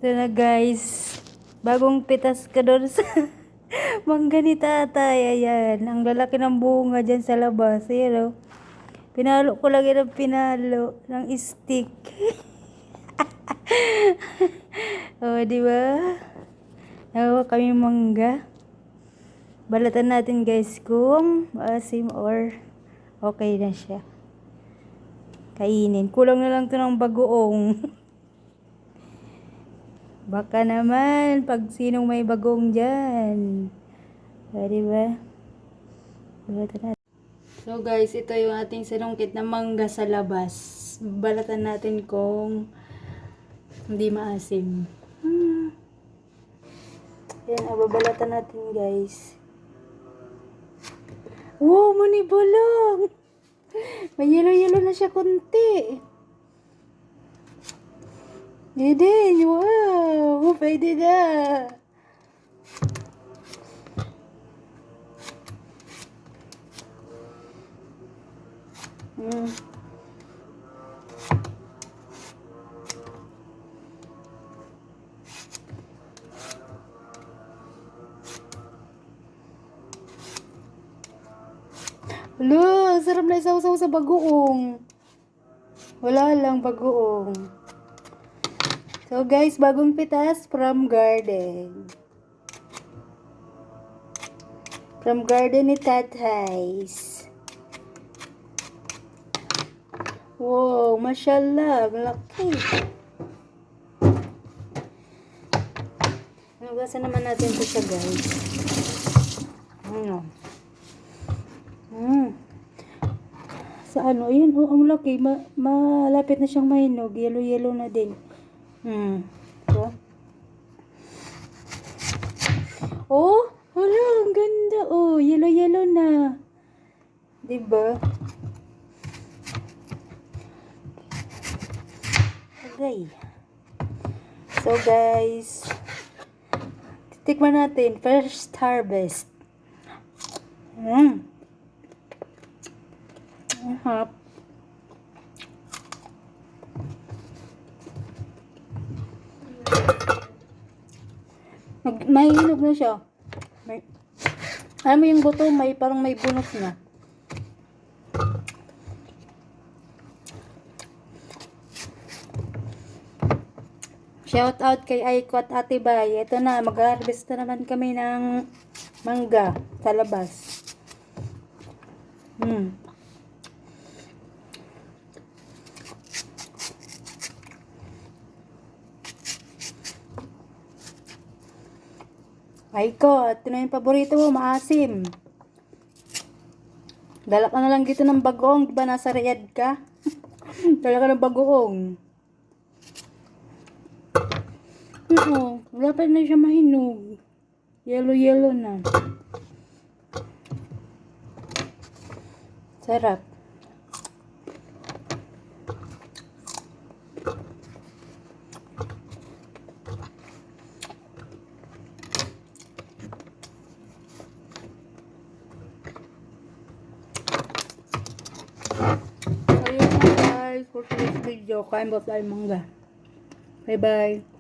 Ito na guys. Bagong pitas ka doon sa mangga ni tatay. Ayan. Ang lalaki ng bunga dyan sa labas. Ayan o. Pinalo ko lagi ng pinalo. Ng stick. O, diba? Nakuha kami mangga. Balatan natin guys kung maasim or okay na siya. Kainin. Kulang na lang to ng bagoong. Baka naman, pag sinong may bagong dyan. Diba? Balatan natin. So guys, ito yung ating sinungkit na mangga sa labas. Balatan natin kung hindi maasim. Yan, babalatan natin guys. Wow, manibalong! May yellow-yellow na siya konti. Din, wow! Pwede na. Lo, sarap na isaw-saw sa bagoong. Wala lang bagoong. So guys, bagong pitas from garden. From garden ni Tatay's. Wow, mashallah, laki. Nugasan naman natin ito siya guys. Ano? Sa ano, yun, oh, ang laki. Malapit na siyang mahinog. Yellow-yellow na din. So. Oh, wala, ang ganda. Oh, yellow-yellow na. Diba? Okay. So, guys, titikman natin. First harvest. Hap. May hinog na siya. Alam mo yung buto, parang may bunot na. Shout out kay Aiko at Ate Bay. Ito na, mag-harvest na naman kami ng mangga sa labas. Aiko, ito na yung paborito mo, maasim. Dala ka na lang dito ng bagoong, diba nasa Riyadh ka? Dala ka ng bagoong. Wala pa na siya mahinog. Yellow-yellow na. Sarap. So yun na guys, for today's video, kain ba tayo mangga. Bye bye.